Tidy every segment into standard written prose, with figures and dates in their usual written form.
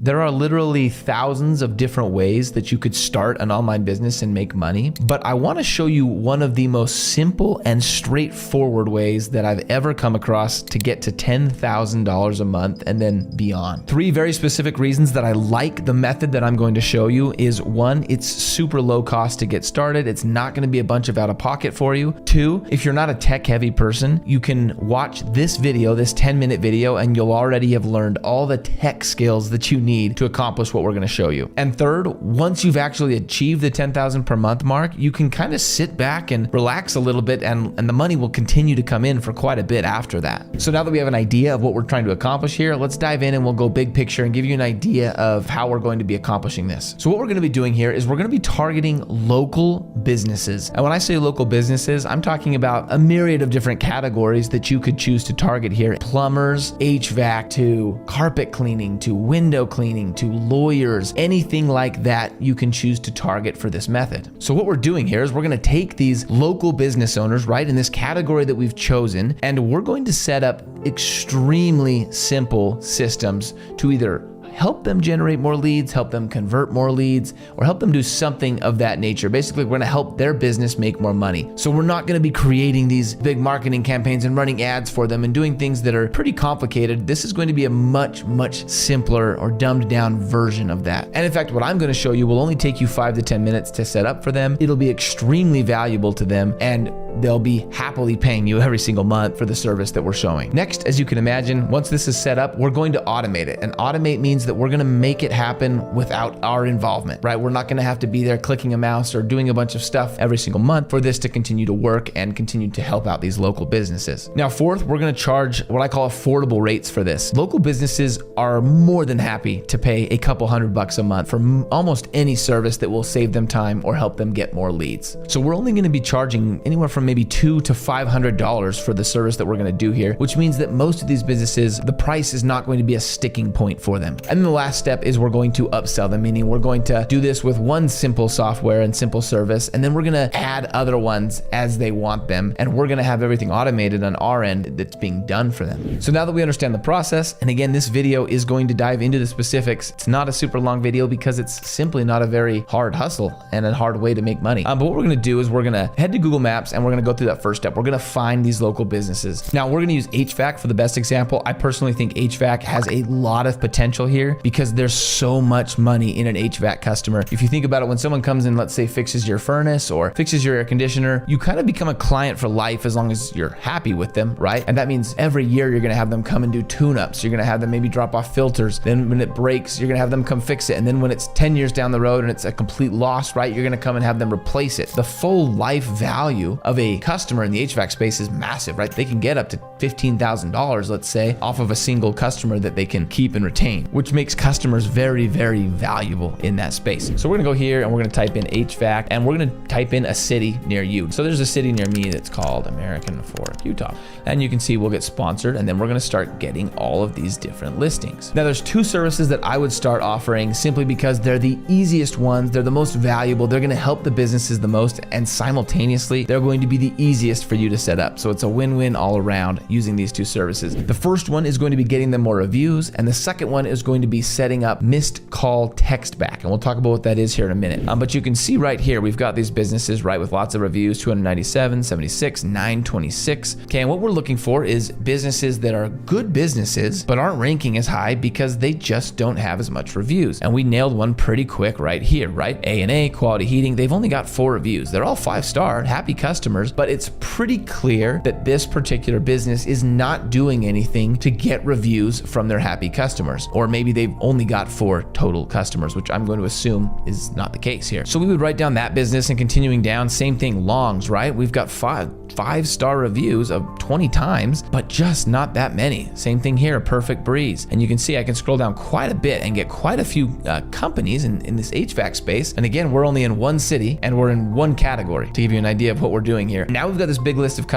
There are literally thousands of different ways that you could start an online business and make money, but I want to show you one of the most simple and straightforward ways that I've ever come across to get to $10,000 a month and then beyond. 3 very specific reasons that I like the method that I'm going to show you is 1, it's super low cost to get started. It's not going to be a bunch of out of pocket for you. 2, if you're not a tech heavy person, you can watch this video, this 10-minute video, and you'll already have learned all the tech skills that you need to accomplish what we're going to show you. And 3rd, once you've actually achieved the 10,000 per month mark, you can kind of sit back and relax a little bit, and the money will continue to come in for quite a bit after that. So now that we have an idea of what we're trying to accomplish here, let's dive in and we'll go big picture and give you an idea of how we're going to be accomplishing this. So what we're going to be doing here is we're going to be targeting local businesses. And when I say local businesses, I'm talking about a myriad of different categories that you could choose to target here. Plumbers, HVAC, to carpet cleaning, to window cleaning, to lawyers, anything like that you can choose to target for this method. So what we're doing here is we're going to take these local business owners, right, in this category that we've chosen, and we're going to set up extremely simple systems to either help them generate more leads, help them convert more leads, or help them do something of that nature. Basically, we're going to help their business make more money. So we're not going to be creating these big marketing campaigns and running ads for them and doing things that are pretty complicated. This is going to be a much simpler or dumbed down version of that. And in fact, what I'm going to show you will only take you 5 to 10 minutes to set up for them. It'll be extremely valuable to them, and they'll be happily paying you every single month for the service that we're showing. Next, as you can imagine, once this is set up, we're going to automate it. And automate means that we're going to make it happen without our involvement, right? We're not going to have to be there clicking a mouse or doing a bunch of stuff every single month for this to continue to work and continue to help out these local businesses. Now, 4th, we're going to charge what I call affordable rates for this. Local businesses are more than happy to pay a couple $100 a month for almost any service that will save them time or help them get more leads. So we're only going to be charging anywhere from maybe $200 to $500 for the service that we're going to do here, which means that most of these businesses, the price is not going to be a sticking point for them. And then the last step is we're going to upsell them, meaning we're going to do this with one simple software and simple service, and then we're going to add other ones as they want them, and we're going to have everything automated on our end that's being done for them. So now that we understand the process, and again, this video is going to dive into the specifics. It's not a super long video because it's simply not a very hard hustle and a hard way to make money. But what we're going to do is we're going to head to Google Maps and we're going to go through that first step. We're going to find these local businesses. Now we're going to use HVAC for the best example. I personally think HVAC has a lot of potential here because there's so much money in an HVAC customer. If you think about it, when someone comes in, let's say fixes your furnace or fixes your air conditioner, you kind of become a client for life as long as you're happy with them, right? And that means every year you're going to have them come and do tune-ups. You're going to have them maybe drop off filters. Then when it breaks, you're going to have them come fix it. And then when it's 10 years down the road and it's a complete loss, right? You're going to come and have them replace it. The full life value of a customer in the HVAC space is massive, right? They can get up to $15,000, let's say, off of a single customer that they can keep and retain, which makes customers very valuable in that space. So we're gonna go here and we're gonna type in HVAC and we're gonna type in a city near you. So there's a city near me that's called American Fork, Utah. And you can see we'll get sponsored, and then we're gonna start getting all of these different listings. Now there's 2 services that I would start offering simply because they're the easiest ones, they're the most valuable, they're gonna help the businesses the most, and simultaneously, they're going to be the easiest for you to set up. So it's a win-win all around using these 2 services. The first one is going to be getting them more reviews, and the second one is going to be setting up missed call text back. And we'll talk about what that is here in a minute. But you can see right here, we've got these businesses, right, with lots of reviews, 297, 76, 926. Okay, and what we're looking for is businesses that are good businesses, but aren't ranking as high because they just don't have as much reviews. And we nailed one pretty quick right here, right? A&A, Quality Heating, they've only got 4 reviews. They're all 5-star, happy customers, but it's pretty clear that this particular business is not doing anything to get reviews from their happy customers. Or maybe they've only got 4 total customers, which I'm going to assume is not the case here. So we would write down that business, and continuing down, same thing, Longs, right? We've got 5-star reviews of 20 times, but just not that many. Same thing here, Perfect Breeze. And you can see I can scroll down quite a bit and get quite a few companies in this HVAC space. And again, we're only in one city and we're in one category to give you an idea of what we're doing here. Now we've got this big list of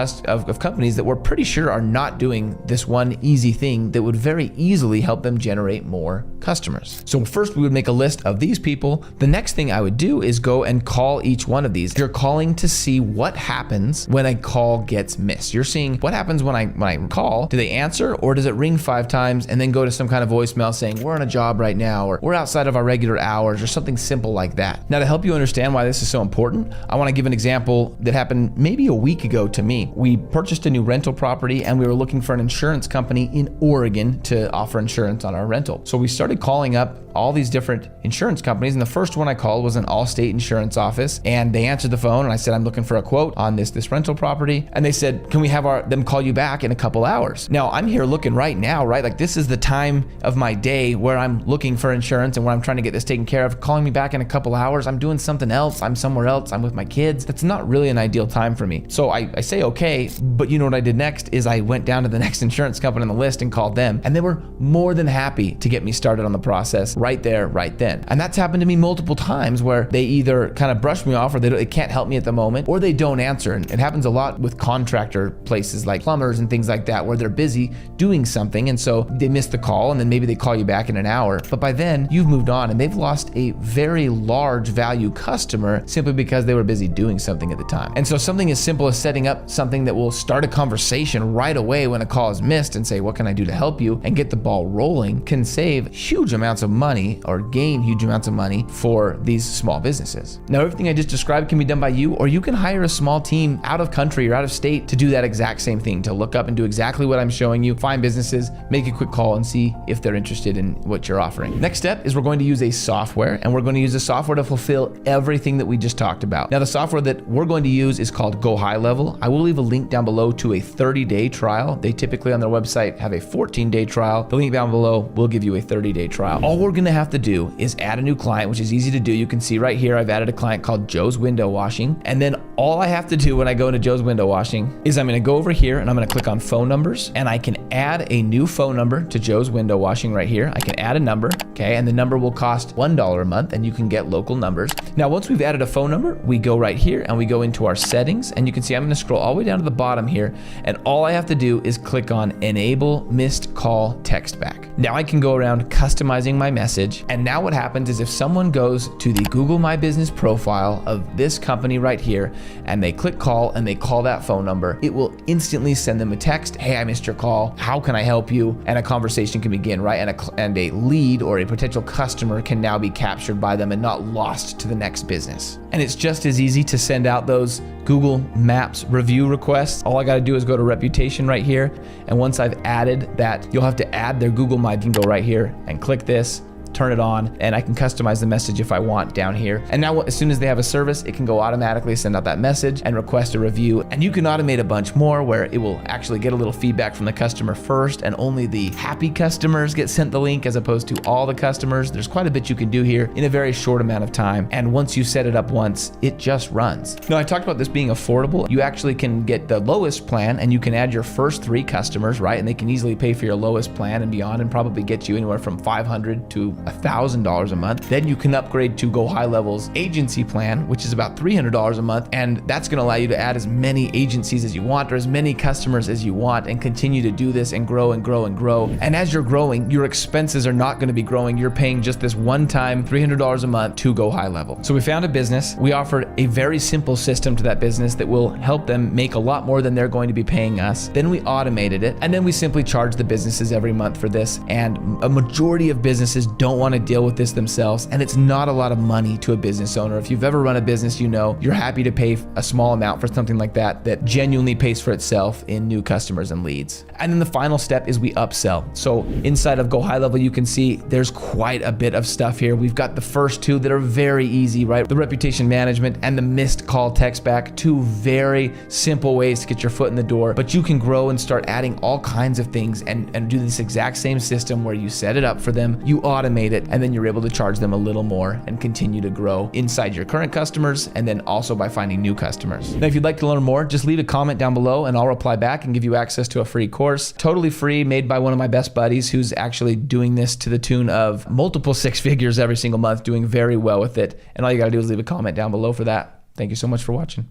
companies that we're pretty sure are not doing this one easy thing that would very easily help them generate more customers. So first we would make a list of these people. The next thing I would do is go and call each one of these. You're calling to see what happens when a call gets missed. You're seeing what happens when I call. Do they answer, or does it ring 5 times and then go to some kind of voicemail saying we're on a job right now, or we're outside of our regular hours, or something simple like that. Now, to help you understand why this is so important, I want to give an example that happened maybe a week ago to me. We purchased a new rental property and we were looking for an insurance company in Oregon to offer insurance on our rental. So we started calling up all these different insurance companies, and the first one I called was an Allstate insurance office, and they answered the phone and I said, I'm looking for a quote on this rental property, and they said, can we have them call you back in a couple hours? Now I'm here looking right now, right? Like, this is the time of my day where I'm looking for insurance and where I'm trying to get this taken care of. Calling me back in a couple hours, I'm doing something else, I'm somewhere else, I'm with my kids. That's not really an ideal time for me. So I say okay, but you know what I did next is I went down to the next insurance company on the list and called them, and they were more than happy to get me started on the process right there, right then. And that's happened to me multiple times where they either kind of brush me off, or they can't help me at the moment, or they don't answer. And it happens a lot with contractor places like plumbers and things like that, where they're busy doing something, and so they miss the call, and then maybe they call you back in an hour. But by then you've moved on and they've lost a very large value customer simply because they were busy doing something at the time. And so something as simple as setting up something that will start a conversation right away when a call is missed and say, what can I do to help you, and get the ball rolling, can save huge amounts of money or gain huge amounts of money for these small businesses. Now, everything I just described can be done by you, or you can hire a small team out of country or out of state to do that exact same thing, to look up and do exactly what I'm showing you, find businesses, make a quick call and see if they're interested in what you're offering. Next step is we're going to use a software, and we're going to use a software to fulfill everything that we just talked about. Now, the software that we're going to use is called Go High Level. I will leave a link down below to a 30-day trial. They typically on their website have a 14-day trial. The link down below will give you a 30-day trial. All we're gonna have to do is add a new client, which is easy to do. You can see right here, I've added a client called Joe's Window Washing. And then all I have to do when I go into Joe's Window Washing is I'm gonna go over here and I'm gonna click on phone numbers, and I can add a new phone number to Joe's Window Washing right here. I can add a number, okay? And the number will cost $1 a month, and you can get local numbers. Now, once we've added a phone number, we go right here and we go into our settings, and you can see I'm gonna scroll all the way down to the bottom here, and all I have to do is click on Enable Missed Call Text Back. Now I can go around customizing my message, and now what happens is if someone goes to the Google My Business profile of this company right here, and they click call and they call that phone number, it will instantly send them a text, hey, I missed your call, how can I help you? And a conversation can begin, right? And a lead or a potential customer can now be captured by them and not lost to the next business. And it's just as easy to send out those Google Maps review requests. All I gotta do is go to reputation right here, and once I've added that, you'll have to add their Google My, you can go right here and click this, turn it on, and I can customize the message if I want down here. And now as soon as they have a service, it can go automatically send out that message and request a review. And you can automate a bunch more where it will actually get a little feedback from the customer first, and only the happy customers get sent the link as opposed to all the customers. There's quite a bit you can do here in a very short amount of time. And once you set it up once, it just runs. Now, I talked about this being affordable. You actually can get the lowest plan, and you can add your first 3 customers, right? And they can easily pay for your lowest plan and beyond, and probably get you anywhere from $500 to $1,000 a month. Then you can upgrade to Go High Level's agency plan, which is about $300 a month, and that's going to allow you to add as many agencies as you want, or as many customers as you want, and continue to do this and grow and grow and grow. And as you're growing, your expenses are not going to be growing. You're paying just this one-time $300 a month to Go High Level. So we found a business. We offered a very simple system to that business that will help them make a lot more than they're going to be paying us. Then we automated it, and then we simply charge the businesses every month for this. And a majority of businesses don't want to deal with this themselves, and it's not a lot of money to a business owner. If you've ever run a business, you know you're happy to pay a small amount for something like that that genuinely pays for itself in new customers and leads. And then the final step is we upsell. So inside of Go High Level, you can see there's quite a bit of stuff here. We've got the first 2 that are very easy, right? The reputation management and the missed call text back, 2 very simple ways to get your foot in the door. But you can grow and start adding all kinds of things and do this exact same system where you set it up for them, you automate it, and then you're able to charge them a little more and continue to grow inside your current customers, and then also by finding new customers. Now, if you'd like to learn more, just leave a comment down below and I'll reply back and give you access to a free course, totally free, made by one of my best buddies who's actually doing this to the tune of multiple 6 figures every single month, doing very well with it. And all you gotta do is leave a comment down below for that. Thank you so much for watching.